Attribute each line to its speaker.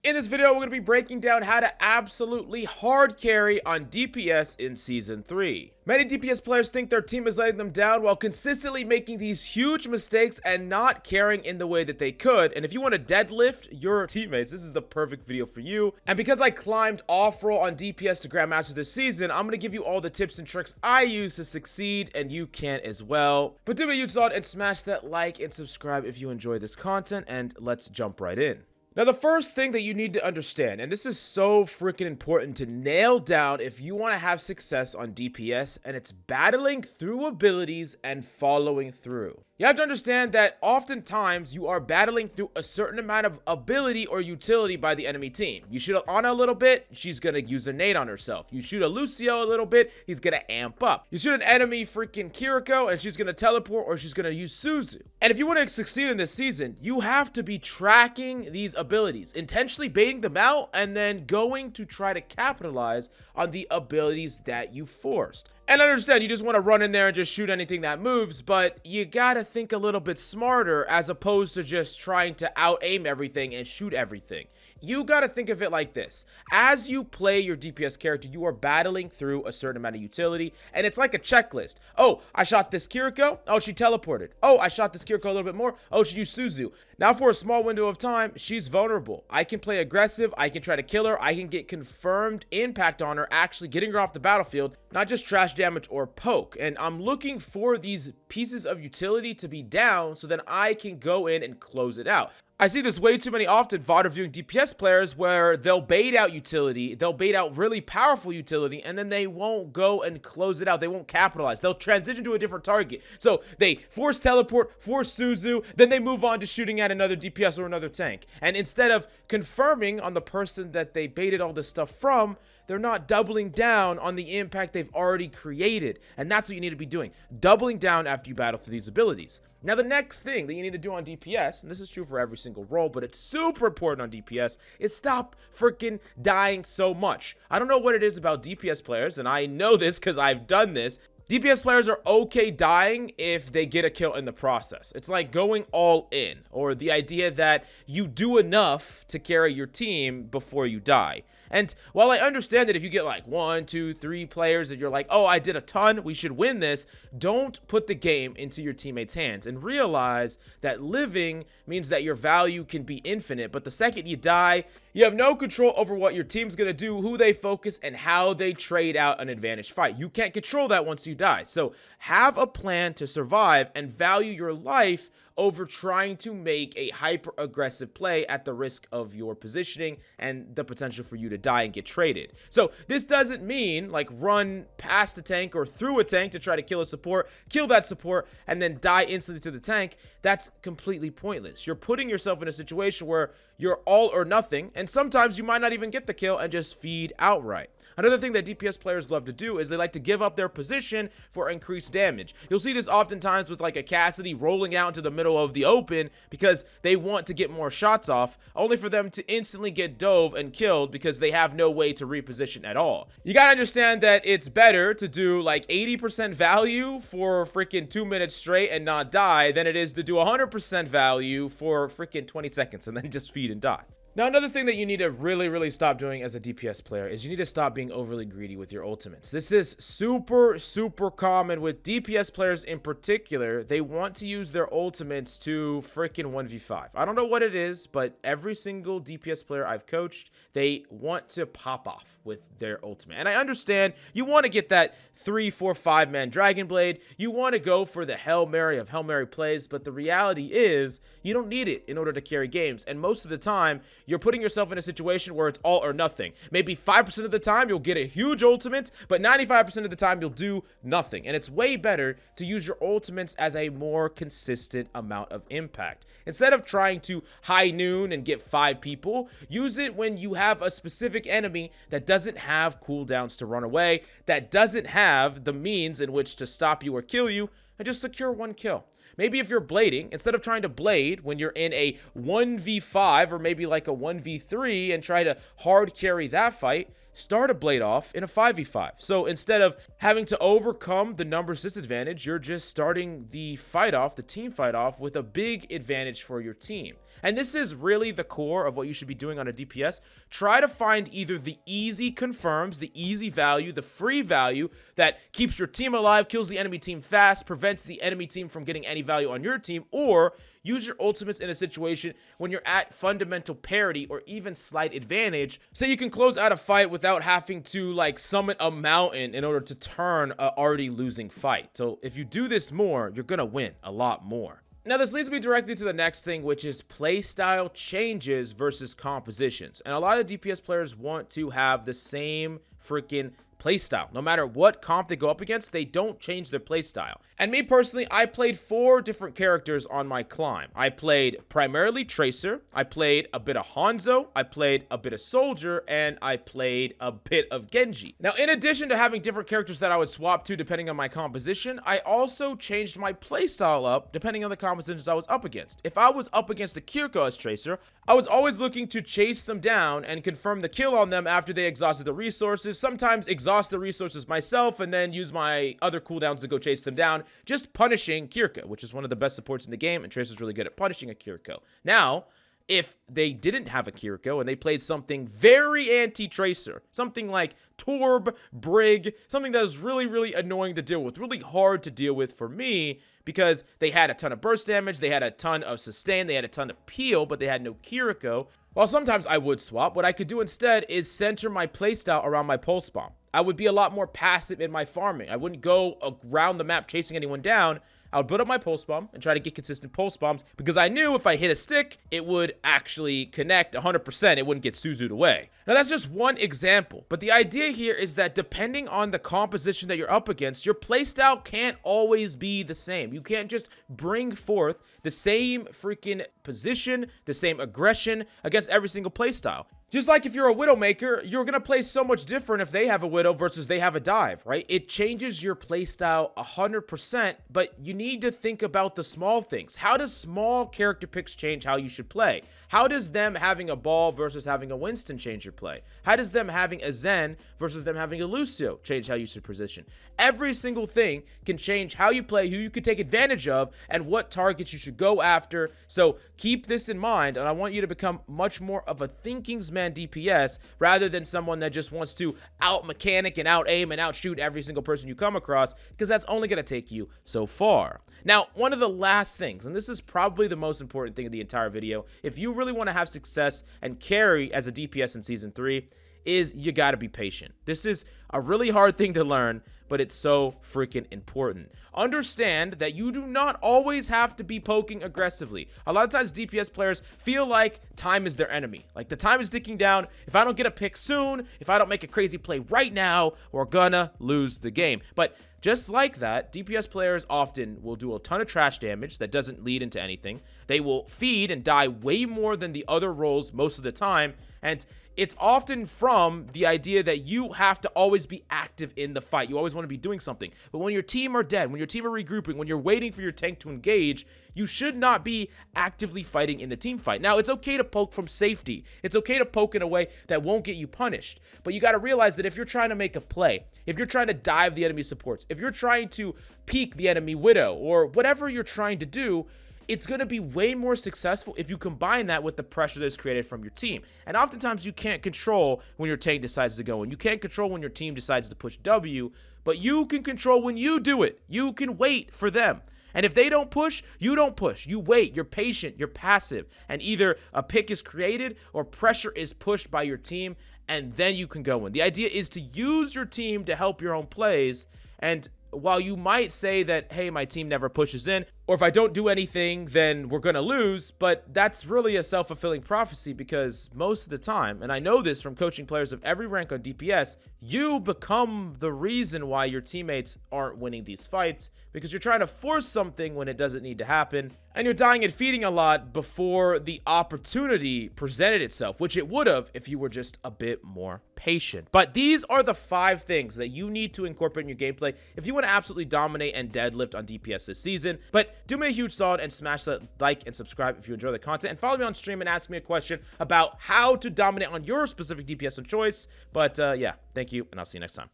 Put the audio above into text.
Speaker 1: In this video, we're going to be breaking down how to absolutely hard carry on DPS in Season 3. Many DPS players think their team is letting them down while consistently making these huge mistakes and not carrying in the way that they could. And if you want to deadlift your teammates, this is the perfect video for you. And because I climbed off-roll on DPS to Grandmaster this season, I'm going to give you all the tips and tricks I use to succeed, and you can as well. But do me a huge solid and smash that like and subscribe if you enjoy this content, and let's jump right in. Now, the first thing that you need to understand, and this is so freaking important to nail down if you want to have success on DPS, and it's battling through abilities and following through. You have to understand that oftentimes you are battling through a certain amount of ability or utility by the enemy team. You shoot Ana a little bit, she's gonna use a nade on herself. You shoot a Lucio a little bit, he's gonna amp up. You shoot an enemy freaking Kiriko and she's gonna teleport or she's gonna use Suzu. And if you want to succeed in this season, you have to be tracking these abilities, intentionally baiting them out, and then going to try to capitalize on the abilities that you forced. And understand, you just want to run in there and just shoot anything that moves, but you gotta think a little bit smarter as opposed to just trying to out-aim everything and shoot everything. You gotta think of it like this. As you play your DPS character, you are battling through a certain amount of utility, and it's like a checklist. Oh, I shot this Kiriko. Oh, she teleported. Oh, I shot this Kiriko a little bit more. Oh, she used Suzu. Now for a small window of time, she's vulnerable. I can play aggressive. I can try to kill her. I can get confirmed impact on her, actually getting her off the battlefield, not just trash damage or poke. And I'm looking for these pieces of utility to be down so that I can go in and close it out. I see this way too many often VOD reviewing DPS players where they'll bait out utility, they'll bait out really powerful utility, and then they won't go and close it out. They won't capitalize. They'll transition to a different target. So they force teleport, force Suzu, then they move on to shooting at another DPS or another tank. And instead of confirming on the person that they baited all this stuff from, they're not doubling down on the impact they've already created. And that's what you need to be doing. Doubling down after you battle through these abilities. Now, the next thing that you need to do on DPS, and this is true for every single role, but it's super important on DPS, is stop freaking dying so much. I don't know what it is about DPS players, and I know this because I've done this. DPS players are okay dying if they get a kill in the process. It's like going all in, or the idea that you do enough to carry your team before you die. And while I understand that if you get like 1, 2, 3 players that you're like, oh, I did a ton, we should win this, don't put the game into your teammates' hands and realize that living means that your value can be infinite, but the second you die, you have no control over what your team's gonna do, who they focus, and how they trade out an advantage fight. You can't control that once you die. So have a plan to survive and value your life over trying to make a hyper-aggressive play at the risk of your positioning and the potential for you to die and get traded. So this doesn't mean like run past a tank or through a tank to try to kill a support, kill that support, and then die instantly to the tank. That's completely pointless. You're putting yourself in a situation where you're all or nothing, and sometimes you might not even get the kill and just feed outright. Another thing that DPS players love to do is they like to give up their position for increased damage. You'll see this oftentimes with like a Cassidy rolling out into the middle of the open because they want to get more shots off, only for them to instantly get dove and killed because they have no way to reposition at all. You gotta understand that it's better to do like 80% value for freaking 2 minutes straight and not die than it is to do 100% value for freaking 20 seconds and then just feed and die. Now, another thing that you need to really stop doing as a DPS player is you need to stop being overly greedy with your ultimates. This is super common with DPS players in particular. They want to use their ultimates to freaking 1v5. I don't know what it is, but every single DPS player I've coached, they want to pop off with their ultimate. And I understand you want to get that 3, 4, 5-man Dragon Blade. You want to go for the Hail Mary of Hail Mary plays, but the reality is you don't need it in order to carry games. And most of the time, you're putting yourself in a situation where it's all or nothing. Maybe 5% of the time you'll get a huge ultimate, but 95% of the time you'll do nothing. And it's way better to use your ultimates as a more consistent amount of impact. Instead of trying to high noon and get 5 people, use it when you have a specific enemy that doesn't have cooldowns to run away, that doesn't have the means in which to stop you or kill you, and just secure 1 kill. Maybe if you're blading, instead of trying to blade when you're in a 1v5 or maybe like a 1v3 and try to hard carry that fight, start a blade off in a 5v5. So instead of having to overcome the numbers disadvantage, you're just starting the fight off, the team fight off, with a big advantage for your team. And this is really the core of what you should be doing on a DPS. Try to find either the easy confirms, the easy value, the free value that keeps your team alive, kills the enemy team fast, prevents the enemy team from getting any value on your team, or use your ultimates in a situation when you're at fundamental parity or even slight advantage, so you can close out a fight without having to like summon a mountain in order to turn a already losing fight. So if you do this more, you're gonna win a lot more. Now, this leads me directly to the next thing, which is playstyle changes versus compositions. And a lot of DPS players want to have the same freaking playstyle. No matter what comp they go up against, they don't change their playstyle. And me personally, I played 4 different characters on my climb. I played primarily Tracer, I played a bit of Hanzo, I played a bit of Soldier, and I played a bit of Genji. Now, in addition to having different characters that I would swap to depending on my composition, I also changed my playstyle up depending on the compositions I was up against. If I was up against a Kiriko as Tracer, I was always looking to chase them down and confirm the kill on them after they exhausted the resources, sometimes exhaust the resources myself and then use my other cooldowns to go chase them down, just punishing Kiriko, which is one of the best supports in the game, and Tracer's really good at punishing a Kiriko. Now, if they didn't have a Kiriko and they played something very anti-Tracer, something like Torb, Brig, something that was really, really annoying to deal with, really hard to deal with for me, because they had a ton of burst damage, they had a ton of sustain, they had a ton of peel, but they had no Kiriko. While sometimes I would swap, what I could do instead is center my playstyle around my pulse bomb. I would be a lot more passive in my farming. I wouldn't go around the map chasing anyone down. I would build up my pulse bomb and try to get consistent pulse bombs, because I knew if I hit a stick, it would actually connect 100%. It wouldn't get Suzu'd away. Now, that's just one example, but the idea here is that depending on the composition that you're up against, your playstyle can't always be the same. You can't just bring forth the same freaking position, the same aggression against every single playstyle. Just like if you're a Widowmaker, you're going to play so much different if they have a Widow versus they have a dive, right? It changes your playstyle 100%, but you need to think about the small things. How does small character picks change how you should play? How does them having a Ball versus having a Winston change your play? How does them having a Zen versus them having a Lucio change how you should position? Every single thing can change how you play, who you could take advantage of, and what targets you should go after. So keep this in mind, and I want you to become much more of a thinkingsman DPS rather than someone that just wants to out mechanic and out aim and out shoot every single person you come across, because that's only going to take you so far. Now, one of the last things, and this is probably the most important thing of the entire video, if you really want to have success and carry as a DPS in Season 3, is you got to be patient. This is a really hard thing to learn, but it's so freaking important. Understand that you do not always have to be poking aggressively. A lot of times DPS players feel like time is their enemy. Like the time is ticking down. If I don't get a pick soon, if I don't make a crazy play right now, we're gonna lose the game. But just like that, DPS players often will do a ton of trash damage that doesn't lead into anything. They will feed and die way more than the other roles most of the time, and it's often from the idea that you have to always be active in the fight. You always want to be doing something. But when your team are dead, when your team are regrouping, when you're waiting for your tank to engage, you should not be actively fighting in the team fight. Now, it's okay to poke from safety. It's okay to poke in a way that won't get you punished. But you got to realize that if you're trying to make a play, if you're trying to dive the enemy supports, if you're trying to peek the enemy Widow, or whatever you're trying to do, it's going to be way more successful if you combine that with the pressure that's created from your team. And oftentimes you can't control when your tank decides to go in. You can't control when your team decides to push W, but you can control when you do it. You can wait for them. And if they don't push, you don't push. You wait. You're patient. You're passive. And either a pick is created or pressure is pushed by your team, and then you can go in. The idea is to use your team to help your own plays. And while you might say that, hey, my team never pushes in, or if I don't do anything, then we're going to lose, but that's really a self-fulfilling prophecy, because most of the time, and I know this from coaching players of every rank on DPS, you become the reason why your teammates aren't winning these fights, because you're trying to force something when it doesn't need to happen, and you're dying and feeding a lot before the opportunity presented itself, which it would have if you were just a bit more patient. But these are the 5 things that you need to incorporate in your gameplay if you want to absolutely dominate and deadlift on DPS this season. But do me a huge solid and smash that like and subscribe if you enjoy the content, and follow me on stream and ask me a question about how to dominate on your specific DPS of choice. But yeah, thank you, and I'll see you next time.